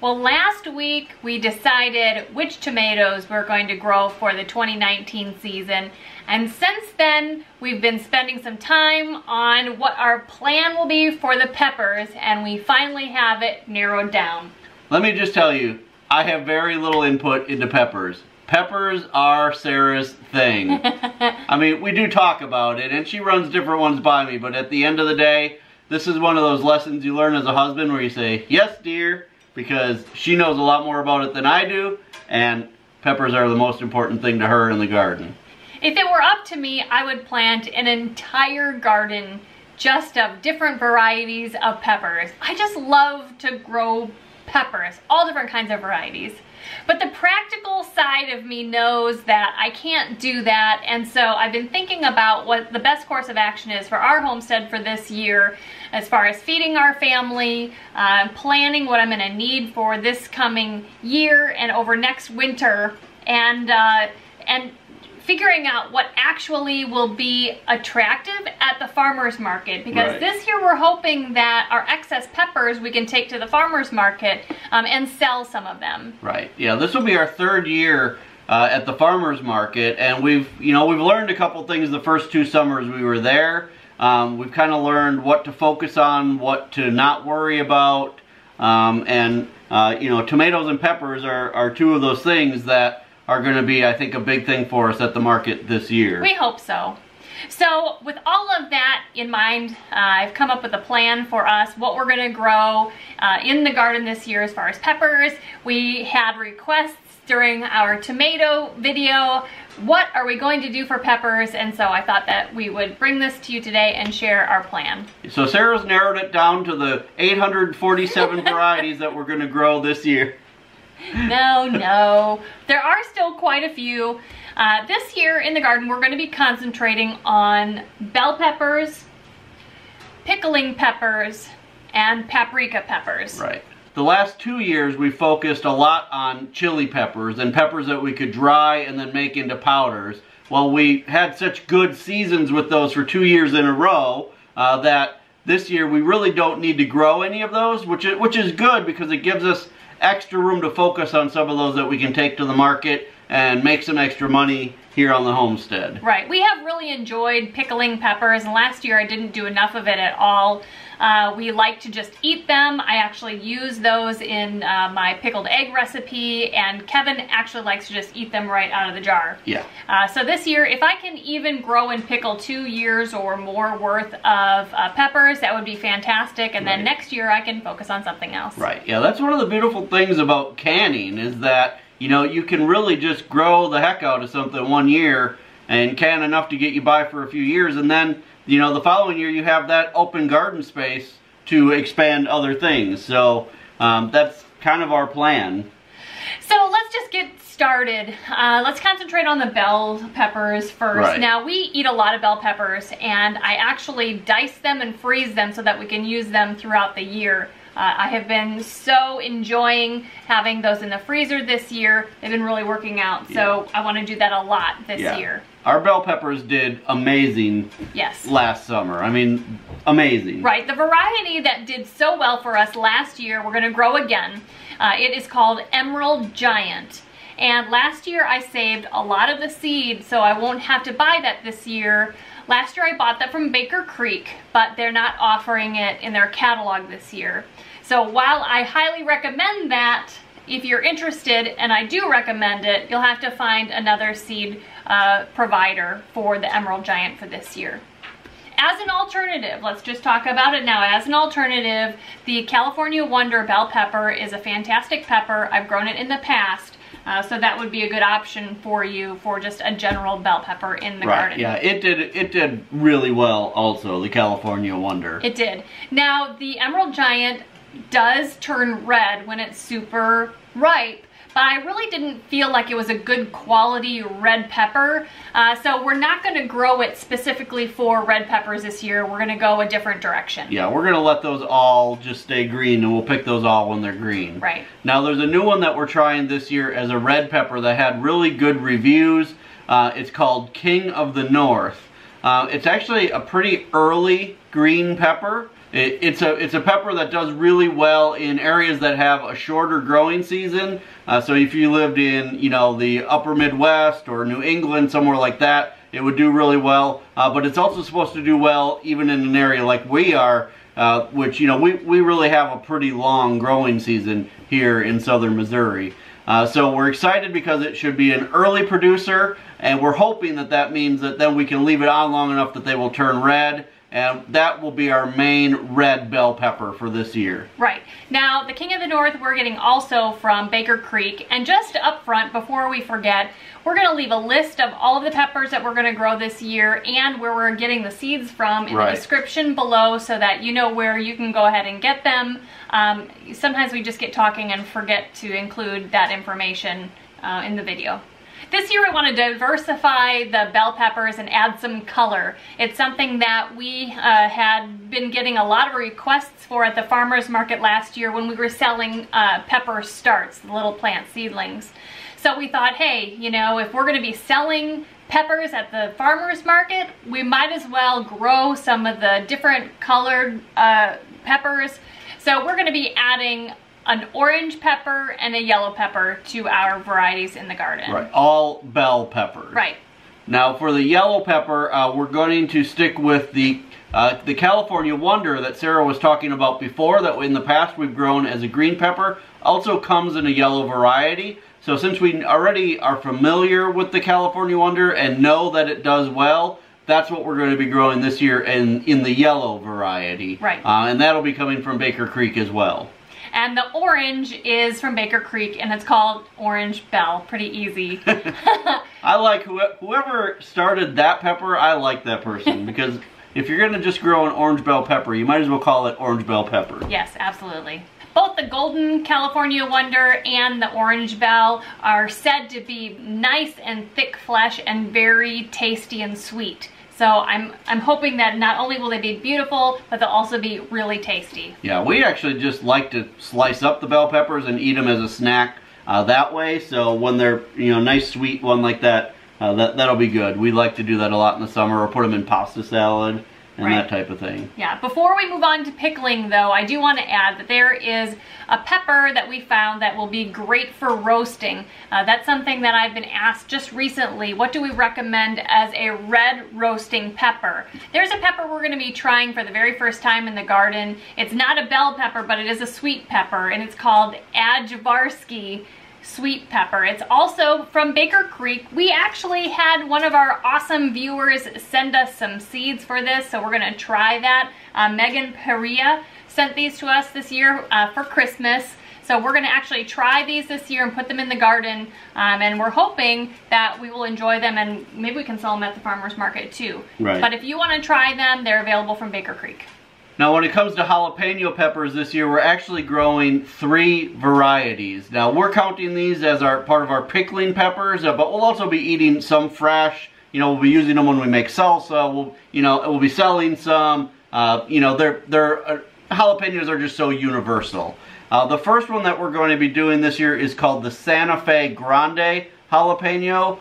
Well, last week we decided which tomatoes we're going to grow for the 2019 season. And since then, we've been spending some time on what our plan will be for the peppers, and we finally have it narrowed down. Let me just tell you, I have very little input into peppers. Peppers are Sarah's thing. I mean, we do talk about it, and she runs different ones by me, but at the end of the day, this is one of those lessons you learn as a husband where you say, yes, dear, because she knows a lot more about it than I do, and peppers are the most important thing to her in the garden. If it were up to me, I would plant an entire garden just of different varieties of peppers. I just love to grow peppers, all different kinds of varieties. But the practical side of me knows that I can't do that, and so I've been thinking about what the best course of action is for our homestead for this year, as far as feeding our family, planning what I'm going to need for this coming year and over next winter, and figuring out what actually will be attractive at the farmer's market, because this year we're hoping that our excess peppers we can take to the farmer's market and sell some of them. Right, yeah, this will be our third year at the farmer's market, and we've learned a couple things the first 2 summers we were there. We've kind of learned what to focus on, what to not worry about, and tomatoes and peppers are 2 of those things that are going to be, I think, a big thing for us at the market this year. We hope so. So with all of that in mind, I've come up with a plan for us, what we're going to grow in the garden this year as far as peppers. We had requests during our tomato video, what are we going to do for peppers? And so I thought that we would bring this to you today and share our plan. So Sarah's narrowed it down to the 847 varieties that we're going to grow this year. No. There are still quite a few. This year in the garden, we're going to be concentrating on bell peppers, pickling peppers, and paprika peppers. Right. The last 2 years, we focused a lot on chili peppers and peppers that we could dry and then make into powders. Well, we had such good seasons with those for 2 years in a row that this year we really don't need to grow any of those, which is good because it gives us extra room to focus on some of those that we can take to the market and make some extra money here on the homestead. Right. We have really enjoyed pickling peppers, and last year I didn't do enough of it at all. We like to just eat them. I actually use those in my pickled egg recipe, and Kevin actually likes to just eat them right out of the jar. Yeah. So this year, if I can even grow and pickle 2 years or more worth of peppers, that would be fantastic, and then next year I can focus on something else. Right. Yeah, that's one of the beautiful things about canning is that, you can really just grow the heck out of something 1 year and can enough to get you by for a few years, and then the following year you have that open garden space to expand other things. So that's kind of our plan. So let's just get started. Let's concentrate on the bell peppers first. Right. Now, we eat a lot of bell peppers, and I actually dice them and freeze them so that we can use them throughout the year. I have been so enjoying having those in the freezer this year. They've been really working out, so I want to do that a lot this year. Our bell peppers did amazing last summer. I mean, amazing. Right. The variety that did so well for us last year, we're going to grow again. It is called Emerald Giant. And last year I saved a lot of the seed, so I won't have to buy that this year. Last year I bought that from Baker Creek, but they're not offering it in their catalog this year. So while I highly recommend that, if you're interested, and I do recommend it, you'll have to find another seed provider for the Emerald Giant for this year. As an alternative, let's just talk about it now. As an alternative, the California Wonder bell pepper is a fantastic pepper. I've grown it in the past. So that would be a good option for you for just a general bell pepper in the garden. Yeah, it did really well also, the California Wonder. It did. Now, the Emerald Giant does turn red when it's super ripe, but I really didn't feel like it was a good quality red pepper. So we're not going to grow it specifically for red peppers this year. We're going to go a different direction. Yeah, we're going to let those all just stay green, and we'll pick those all when they're green. Right. Now there's a new one that we're trying this year as a red pepper that had really good reviews. It's called King of the North. It's actually a pretty early green pepper. It's a pepper that does really well in areas that have a shorter growing season. So if you lived in, you know, the upper Midwest or New England, somewhere like that, it would do really well. But it's also supposed to do well even in an area like we are, which, you know, we really have a pretty long growing season here in southern Missouri. So we're excited because it should be an early producer, and we're hoping that that means that then we can leave it on long enough that they will turn red. And that will be our main red bell pepper for this year. Right. Now, the King of the North we're getting also from Baker Creek. And just up front, before we forget, we're going to leave a list of all of the peppers that we're going to grow this year and where we're getting the seeds from in the description below, so that you know where you can go ahead and get them. Sometimes we just get talking and forget to include that information in the video. This year we want to diversify the bell peppers and add some color. It's something that we had been getting a lot of requests for at the farmer's market last year when we were selling pepper starts, the little plant seedlings. So we thought, hey, you know, if we're going to be selling peppers at the farmer's market, we might as well grow some of the different colored peppers. So we're going to be adding an orange pepper and a yellow pepper to our varieties in the garden. Right, all bell peppers. Right. Now for the yellow pepper, we're going to stick with the California Wonder that Sarah was talking about before, that in the past we've grown as a green pepper. Also comes in a yellow variety. So since we already are familiar with the California Wonder and know that it does well, that's what we're going to be growing this year in the yellow variety. Right. And that'll be coming from Baker Creek as well. And the orange is from Baker Creek, and it's called Orange Bell. Pretty easy. I like whoever started that pepper, I like that person. Because if you're going to just grow an orange bell pepper, you might as well call it orange bell pepper. Yes, absolutely. Both the Golden California Wonder and the Orange Bell are said to be nice and thick flesh and very tasty and sweet. So I'm hoping that not only will they be beautiful, but they'll also be really tasty. Yeah, we actually just like to slice up the bell peppers and eat them as a snack that way. So when they're, you know, nice sweet one like that, that'll be good. We like to do that a lot in the summer, or put them in pasta salad and that type of thing. Yeah, before we move on to pickling though, I do want to add that there is a pepper that we found that will be great for roasting. That's something that I've been asked just recently. What do we recommend as a red roasting pepper? There's a pepper we're going to be trying for the very first time in the garden. It's not a bell pepper, but it is a sweet pepper, and it's called Ajvarski sweet pepper. It's also from Baker Creek. We actually had one of our awesome viewers send us some seeds for this, so we're going to try that. Megan Perea sent these to us this year for Christmas. So we're going to actually try these this year and put them in the garden, and we're hoping that we will enjoy them, and maybe we can sell them at the farmer's market too. Right. But if you want to try them, they're available from Baker Creek. Now when it comes to jalapeno peppers this year, we're actually growing 3 varieties. Now we're counting these as part of our pickling peppers, but we'll also be eating some fresh. You know, we'll be using them when we make salsa. We'll be selling some. You know, jalapenos are just so universal. The first one that we're going to be doing this year is called the Santa Fe Grande jalapeno.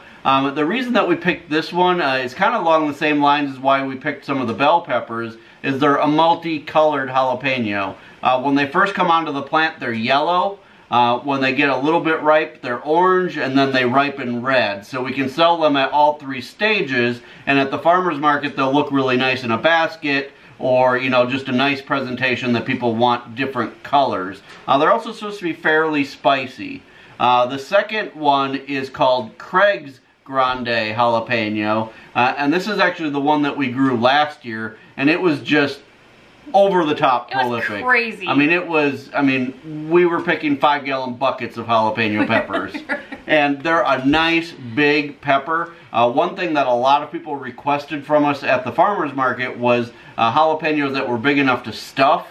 The reason that we picked this one is kind of along the same lines as why we picked some of the bell peppers, is they're a multicolored jalapeno. When they first come onto the plant, they're yellow. When they get a little bit ripe, they're orange, and then they ripen red. So we can sell them at all 3 stages, and at the farmer's market, they'll look really nice in a basket, or, you know, just a nice presentation that people want different colors. They're also supposed to be fairly spicy. The second one is called Craig's Grande jalapeno, and this is actually the one that we grew last year, and it was just over the top prolific. It was crazy. I mean, we were picking 5-gallon buckets of jalapeno peppers. And they're a nice big pepper. One thing that a lot of people requested from us at the farmer's market was jalapenos that were big enough to stuff.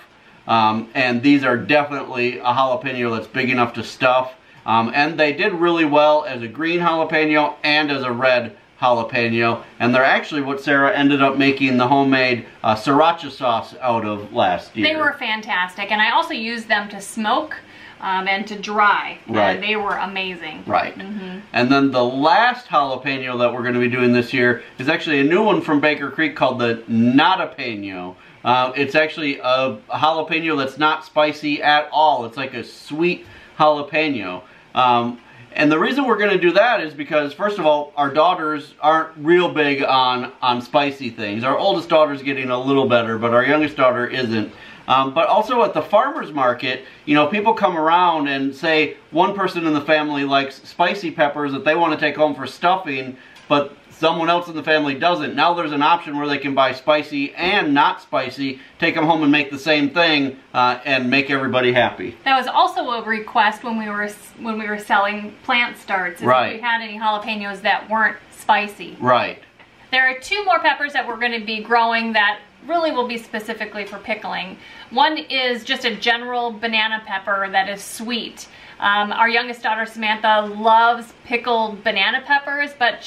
And these are definitely a jalapeno that's big enough to stuff. And they did really well as a green jalapeno and as a red jalapeno, and they're actually what Sarah ended up making the homemade sriracha sauce out of last year. They were fantastic, and I also used them to smoke and to dry, right. And they were amazing. Right. And then the last jalapeno that we're going to be doing this year is actually a new one from Baker Creek called the Nadapeno. It's actually a jalapeno that's not spicy at all. It's like a sweet jalapeno. And the reason we're going to do that is because, first of all, our daughters aren't real big on spicy things. Our oldest daughter's getting a little better, but our youngest daughter isn't. But also at the farmer's market, you know, people come around and say one person in the family likes spicy peppers that they want to take home for stuffing, but someone else in the family doesn't. Now there's an option where they can buy spicy and not spicy, take them home and make the same thing, and make everybody happy. That was also a request when we were selling plant starts. Right. If we had any jalapenos that weren't spicy. Right. There are two more peppers that we're going to be growing that really will be specifically for pickling. One is just a general banana pepper that is sweet. Our youngest daughter Samantha loves pickled banana peppers, but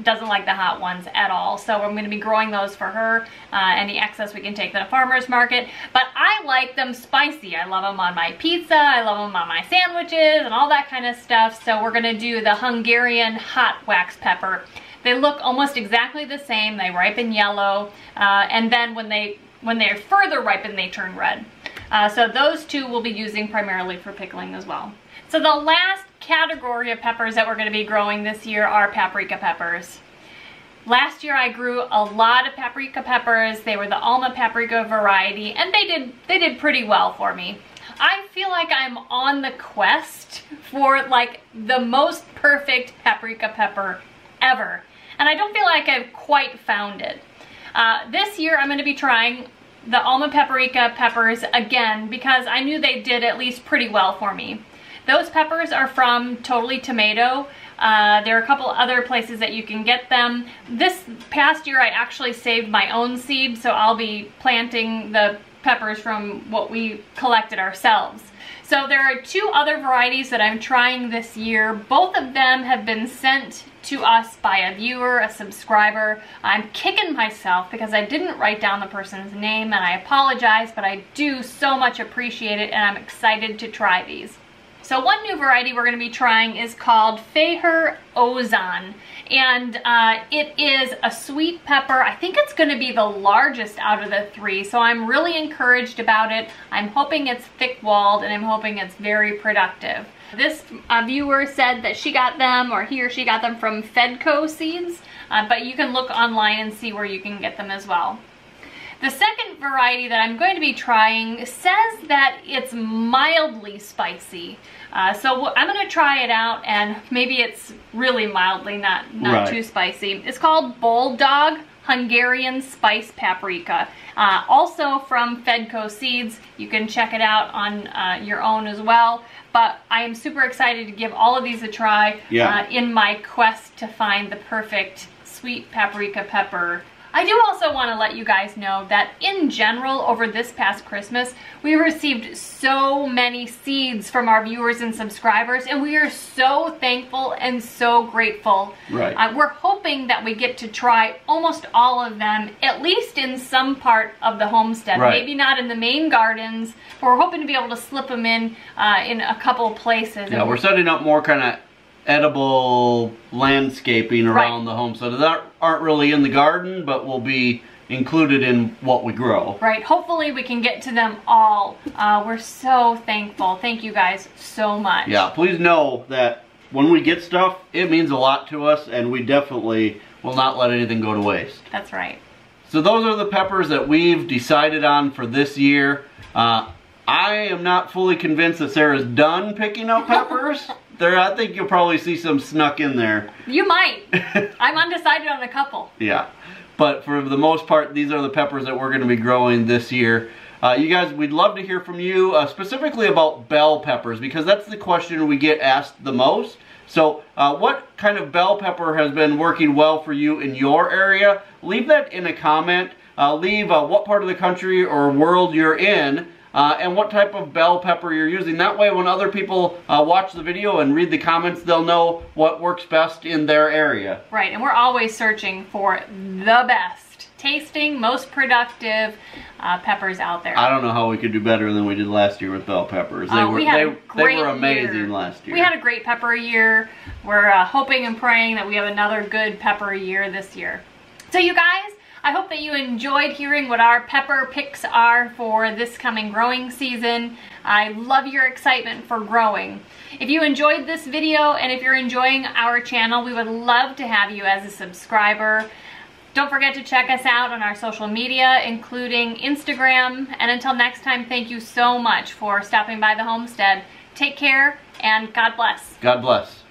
doesn't like the hot ones at all. So I'm going to be growing those for her. Any excess we can take to the farmer's market. But I like them spicy. I love them on my pizza. I love them on my sandwiches and all that kind of stuff. So we're going to do the Hungarian hot wax pepper. They look almost exactly the same. They ripen yellow, and then when they're further ripened, they turn red. So those two we'll be using primarily for pickling as well. So the last category of peppers that we're going to be growing this year are paprika peppers. Last year I grew a lot of paprika peppers. They were the Alma paprika variety, and they did pretty well for me. I feel like I'm on the quest for like the most perfect paprika pepper ever, and I don't feel like I've quite found it. This year I'm going to be trying the Alma paprika peppers again because I knew they did at least pretty well for me. Those peppers are from Totally Tomato. There are a couple other places that you can get them. This past year I actually saved my own seed, so I'll be planting the peppers from what we collected ourselves. So there are two other varieties that I'm trying this year. Both of them have been sent to us by a viewer, a subscriber. I'm kicking myself because I didn't write down the person's name, and I apologize, but I do so much appreciate it, and I'm excited to try these. So one new variety we're going to be trying is called Feher Ozon, and it is a sweet pepper. I think it's going to be the largest out of the three, so I'm really encouraged about it. I'm hoping it's thick-walled, and I'm hoping it's very productive. This viewer said that she got them, or he or she got them from Fedco seeds, but you can look online and see where you can get them as well. The second variety that I'm going to be trying says that it's mildly spicy. So I'm going to try it out, and maybe it's really mildly, not right. Too spicy. It's called Boldog Hungarian Spice Paprika. Also from Fedco Seeds. You can check it out on your own as well. But I am super excited to give all of these a try in my quest to find the perfect sweet paprika pepper. I do also want to let you guys know that in general over this past Christmas we received so many seeds from our viewers and subscribers, and we are so thankful and so grateful. Right. We're hoping that we get to try almost all of them, at least in some part of the homestead. Right. Maybe not in the main gardens, but we're hoping to be able to slip them in a couple places. Yeah, we're setting up more kind of edible landscaping around the home, so that aren't really in the garden, but will be included in what we grow. Right, hopefully we can get to them all. We're so thankful. Thank you guys so much. Yeah, please know that when we get stuff, it means a lot to us, and we definitely will not let anything go to waste. That's right. So those are the peppers that we've decided on for this year. I am not fully convinced that Sarah's done picking up peppers. I think you'll probably see some snuck in there. You might. I'm undecided on a couple. Yeah. But for the most part, these are the peppers that we're going to be growing this year. You guys, we'd love to hear from you, specifically about bell peppers, because that's the question we get asked the most. So what kind of bell pepper has been working well for you in your area? Leave that in a comment. Leave what part of the country or world you're in. And what type of bell pepper you're using. That way when other people watch the video and read the comments, they'll know what works best in their area. Right, and we're always searching for the best tasting, most productive peppers out there. I don't know how we could do better than we did last year with bell peppers. They were amazing last year. We had a great pepper year. We're hoping and praying that we have another good pepper year this year. So you guys, I hope that you enjoyed hearing what our pepper picks are for this coming growing season. I love your excitement for growing. If you enjoyed this video and if you're enjoying our channel, we would love to have you as a subscriber. Don't forget to check us out on our social media, including Instagram. And until next time, thank you so much for stopping by the homestead. Take care and God bless. God bless.